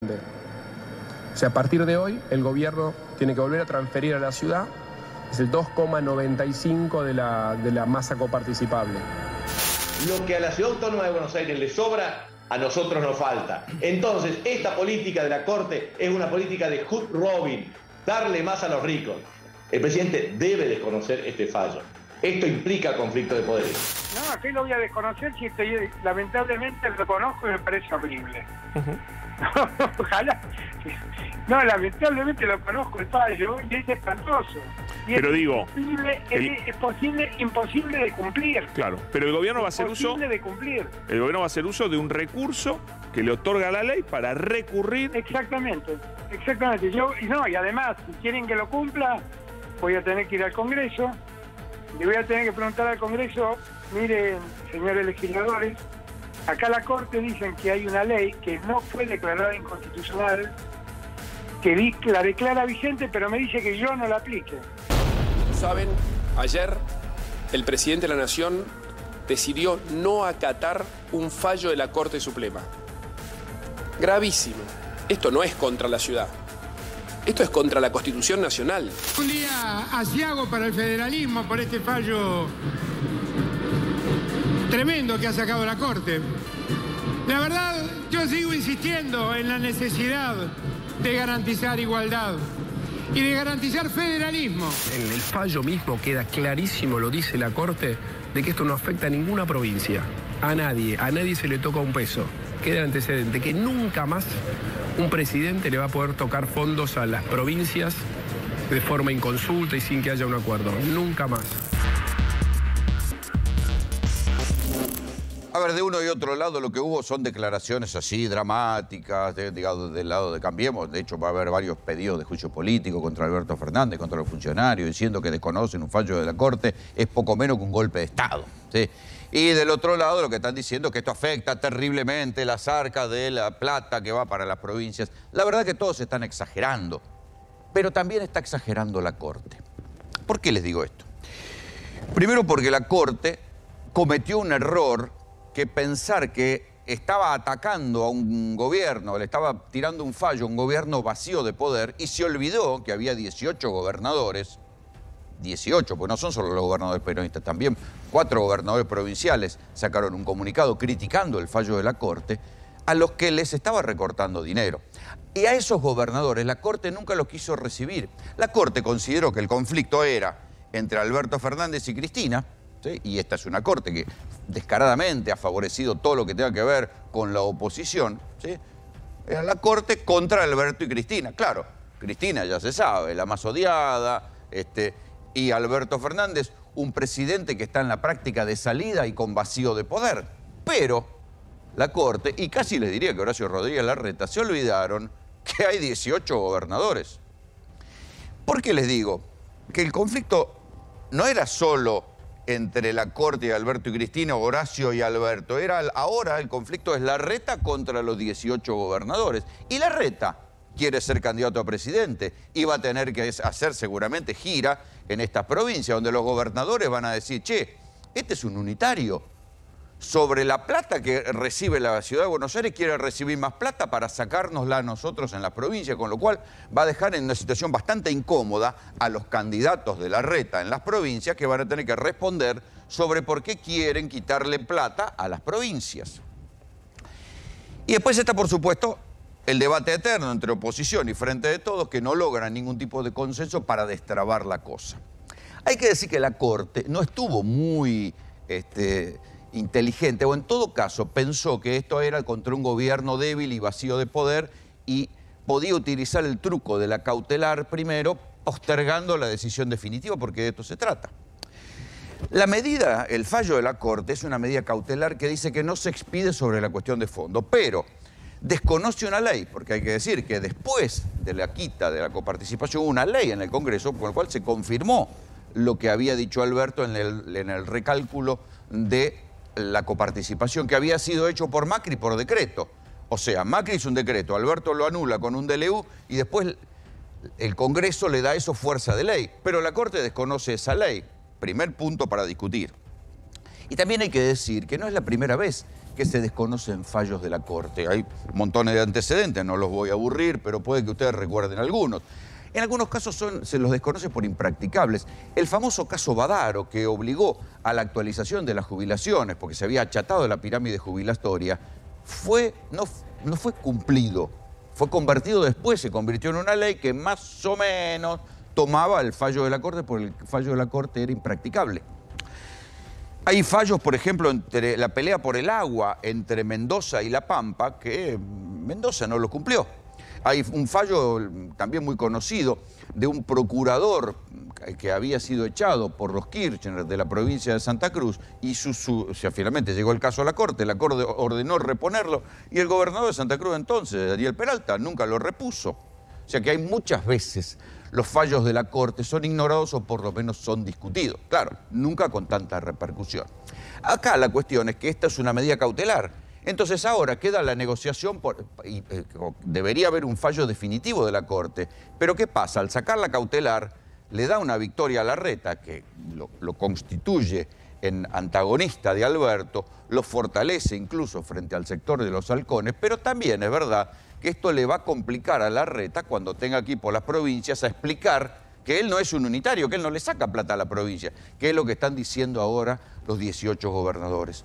O sea, a partir de hoy, el gobierno tiene que volver a transferir a la ciudad, es el 2,95 de la masa coparticipable. Lo que a la Ciudad Autónoma de Buenos Aires le sobra, a nosotros nos falta. Entonces, esta política de la Corte es una política de hood robin, darle más a los ricos. El presidente debe desconocer este fallo. Esto implica conflicto de poderes. No, ¿qué lo voy a desconocer si lamentablemente lo conozco y me parece horrible? Ojalá. No, lamentablemente lo conozco el fallo y es espantoso. Y pero digo, es imposible de cumplir. Claro, pero el gobierno va a hacer uso. De cumplir. El gobierno va a hacer uso de un recurso que le otorga la ley para recurrir. Exactamente. Y además, si quieren que lo cumpla, voy a tener que ir al Congreso. Le voy a tener que preguntar al Congreso, miren, señores legisladores, acá la Corte dicen que hay una ley que no fue declarada inconstitucional, que la declara vigente, pero me dice que yo no la aplique. Saben, ayer el presidente de la Nación decidió no acatar un fallo de la Corte Suprema. Gravísimo. Esto no es contra la ciudad. Esto es contra la Constitución Nacional. Un día aciago para el federalismo por este fallo tremendo que ha sacado la Corte. La verdad, yo sigo insistiendo en la necesidad de garantizar igualdad y de garantizar federalismo. En el fallo mismo queda clarísimo, lo dice la Corte, de que esto no afecta a ninguna provincia. A nadie se le toca un peso. Queda el antecedente que nunca más un presidente le va a poder tocar fondos a las provincias de forma inconsulta y sin que haya un acuerdo. Nunca más. A ver, de uno y otro lado lo que hubo son declaraciones así dramáticas, digamos, del lado de Cambiemos. De hecho, va a haber varios pedidos de juicio político contra Alberto Fernández, contra los funcionarios, diciendo que desconocen un fallo de la Corte. Es poco menos que un golpe de Estado, ¿sí? Y del otro lado lo que están diciendo es que esto afecta terriblemente las arcas de la plata que va para las provincias. La verdad que todos están exagerando, pero también está exagerando la Corte. ¿Por qué les digo esto? Primero porque la Corte cometió un error que pensar que estaba atacando a un gobierno, le estaba tirando un fallo a un gobierno vacío de poder y se olvidó que había 18 gobernadores, 18, pues no son solo los gobernadores peronistas, también 4 gobernadores provinciales sacaron un comunicado criticando el fallo de la Corte, a los que les estaba recortando dinero. Y a esos gobernadores la Corte nunca los quiso recibir. La Corte consideró que el conflicto era entre Alberto Fernández y Cristina, ¿sí? Y esta es una Corte que descaradamente ha favorecido todo lo que tenga que ver con la oposición, ¿sí? Era la Corte contra Alberto y Cristina. Claro, Cristina ya se sabe, la más odiada, y Alberto Fernández, un presidente que está en la práctica de salida y con vacío de poder. Pero la Corte, y casi les diría que Horacio Rodríguez Larreta, se olvidaron que hay 18 gobernadores. ¿Por qué les digo? Que el conflicto no era solo entre la Corte y Alberto y Cristina, Horacio y Alberto. Ahora el conflicto es Larreta contra los 18 gobernadores. Y Larreta quiere ser candidato a presidente y va a tener que hacer seguramente gira en estas provincias donde los gobernadores van a decir, che, este es un unitario. Sobre la plata que recibe la Ciudad de Buenos Aires quiere recibir más plata para sacárnosla a nosotros en las provincias, con lo cual va a dejar en una situación bastante incómoda a los candidatos de Larreta en las provincias que van a tener que responder sobre por qué quieren quitarle plata a las provincias. Y después está, por supuesto, el debate eterno entre oposición y Frente de Todos, que no logran ningún tipo de consenso para destrabar la cosa. Hay que decir que la Corte no estuvo muy inteligente, o en todo caso pensó que esto era contra un gobierno débil y vacío de poder y podía utilizar el truco de la cautelar primero, postergando la decisión definitiva, porque de esto se trata. La medida, el fallo de la Corte, es una medida cautelar que dice que no se expide sobre la cuestión de fondo, pero desconoce una ley, porque hay que decir que después de la quita de la coparticipación hubo una ley en el Congreso con la cual se confirmó lo que había dicho Alberto en el recálculo de la coparticipación que había sido hecho por Macri por decreto. O sea, Macri hizo un decreto, Alberto lo anula con un DLU y después el Congreso le da eso fuerza de ley. Pero la Corte desconoce esa ley. Primer punto para discutir. Y también hay que decir que no es la primera vez que se desconocen fallos de la Corte. Hay montones de antecedentes, no los voy a aburrir, pero puede que ustedes recuerden algunos. En algunos casos se los desconoce por impracticables. El famoso caso Badaro, que obligó a la actualización de las jubilaciones, porque se había achatado la pirámide jubilatoria, no fue cumplido. Fue convertido después, se convirtió en una ley que más o menos tomaba el fallo de la Corte, porque el fallo de la Corte era impracticable. Hay fallos, por ejemplo, entre la pelea por el agua entre Mendoza y La Pampa, que Mendoza no lo cumplió. Hay un fallo también muy conocido de un procurador que había sido echado por los Kirchner de la provincia de Santa Cruz y finalmente llegó el caso a la Corte ordenó reponerlo y el gobernador de Santa Cruz entonces, Daniel Peralta, nunca lo repuso. O sea que hay muchas veces los fallos de la Corte son ignorados o por lo menos son discutidos. Claro, nunca con tanta repercusión. Acá la cuestión es que esta es una medida cautelar. Entonces ahora queda la negociación, debería haber un fallo definitivo de la Corte, pero ¿qué pasa? Al sacar la cautelar le da una victoria a Larreta, que lo constituye en antagonista de Alberto, lo fortalece incluso frente al sector de los halcones, pero también es verdad que esto le va a complicar a Larreta cuando tenga que ir por las provincias a explicar que él no es un unitario, que él no le saca plata a la provincia, que es lo que están diciendo ahora los 18 gobernadores.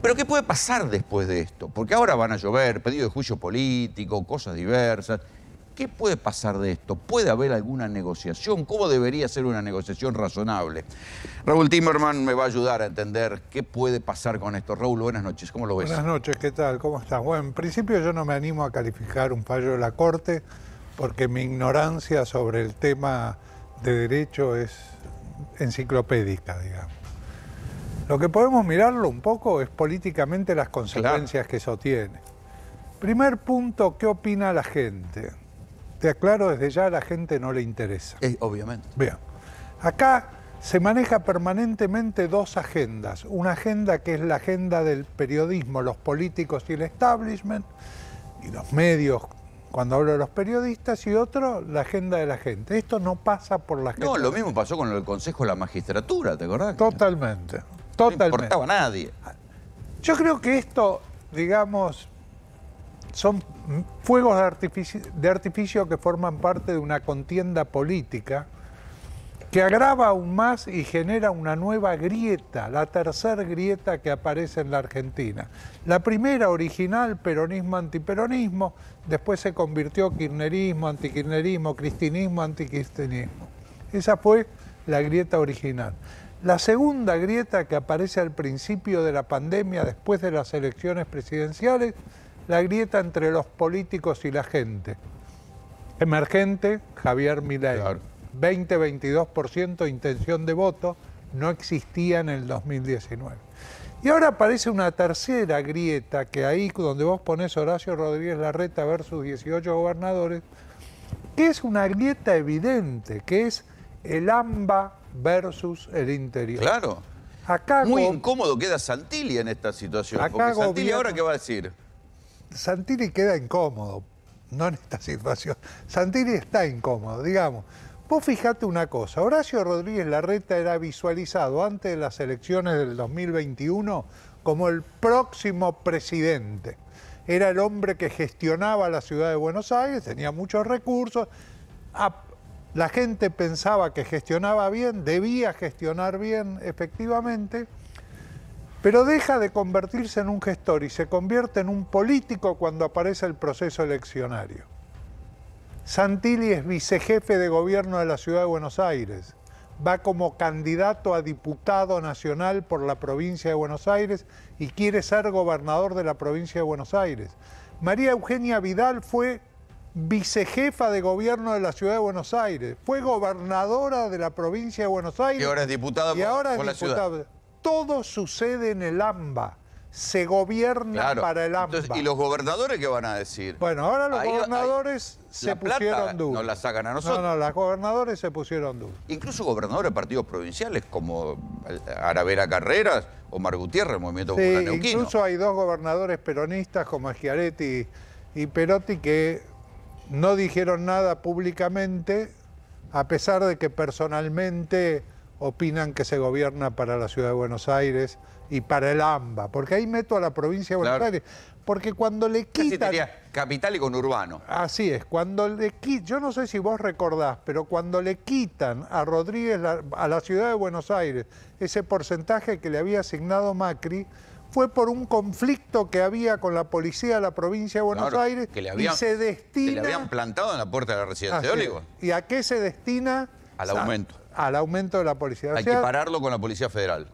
Pero ¿qué puede pasar después de esto? Porque ahora van a llover pedidos de juicio político, cosas diversas. ¿Qué puede pasar de esto? ¿Puede haber alguna negociación? ¿Cómo debería ser una negociación razonable? Raúl Timerman me va a ayudar a entender qué puede pasar con esto. Raúl, buenas noches, ¿cómo lo ves? Buenas noches, ¿qué tal? ¿Cómo estás? Bueno, en principio yo no me animo a calificar un fallo de la Corte porque mi ignorancia sobre el tema de derecho es enciclopédica, digamos. Lo que podemos mirarlo un poco es políticamente las consecuencias que eso tiene. Primer punto, ¿qué opina la gente? Te aclaro desde ya, a la gente no le interesa. Obviamente. Bien, acá se maneja permanentemente dos agendas. Una agenda que es la agenda del periodismo, los políticos y el establishment, y los medios, cuando hablo de los periodistas, y otro, la agenda de la gente. Esto no pasa por la gente. No, lo mismo pasó con el Consejo de la Magistratura, ¿te acordás? Totalmente. No importaba a nadie. Yo creo que esto, digamos, son fuegos de artificio que forman parte de una contienda política que agrava aún más y genera una nueva grieta, la tercera grieta que aparece en la Argentina. La primera, original, peronismo-antiperonismo, después se convirtió kirchnerismo, antikirchnerismo, cristinismo, anticristinismo. Esa fue la grieta original. La segunda grieta que aparece al principio de la pandemia, después de las elecciones presidenciales, la grieta entre los políticos y la gente. Emergente, Javier Milei. Claro. 20-22% intención de voto, no existía en el 2019. Y ahora aparece una tercera grieta, que ahí donde vos ponés Horacio Rodríguez Larreta versus 18 gobernadores, que es una grieta evidente, que es el AMBA versus el interior. Claro. Acá muy incómodo queda Santilli en esta situación. Porque Santilli ahora, ¿qué va a decir? Santilli queda incómodo, no en esta situación. Santilli está incómodo, digamos. Vos fijate una cosa, Horacio Rodríguez Larreta era visualizado antes de las elecciones del 2021 como el próximo presidente. Era el hombre que gestionaba la ciudad de Buenos Aires, tenía muchos recursos. La gente pensaba que gestionaba bien, debía gestionar bien, efectivamente, pero deja de convertirse en un gestor y se convierte en un político cuando aparece el proceso eleccionario. Santilli es vicejefe de gobierno de la ciudad de Buenos Aires. Va como candidato a diputado nacional por la provincia de Buenos Aires y quiere ser gobernador de la provincia de Buenos Aires. María Eugenia Vidal fue vicejefa de gobierno de la ciudad de Buenos Aires. Fue gobernadora de la provincia de Buenos Aires. Y ahora es diputada por la ciudad. Todo sucede en el AMBA. Se gobierna para el AMBA. Entonces, ¿y los gobernadores qué van a decir? Bueno, ahora los gobernadores se pusieron duros. No la sacan a nosotros. No, los gobernadores se pusieron duros. Incluso gobernadores de partidos provinciales como Aravera Carreras o Omar Gutiérrez, el Movimiento Popular Neuquino. Incluso hay dos gobernadores peronistas como Schiaretti y Perotti que no dijeron nada públicamente, a pesar de que personalmente opinan que se gobierna para la Ciudad de Buenos Aires y para el AMBA, porque ahí meto a la provincia de Buenos Aires, porque cuando le quitan... Capital y conurbano. Así es, cuando le quitan, yo no sé si vos recordás, pero cuando le quitan a Rodríguez, a la Ciudad de Buenos Aires, ese porcentaje que le había asignado Macri, fue por un conflicto que había con la policía de la provincia de Buenos Aires y se destina... Que le habían plantado en la puerta de la residencia de Olivos. ¿Y a qué se destina? Al aumento. Al aumento de la policía. Hay que pararlo con la Policía Federal.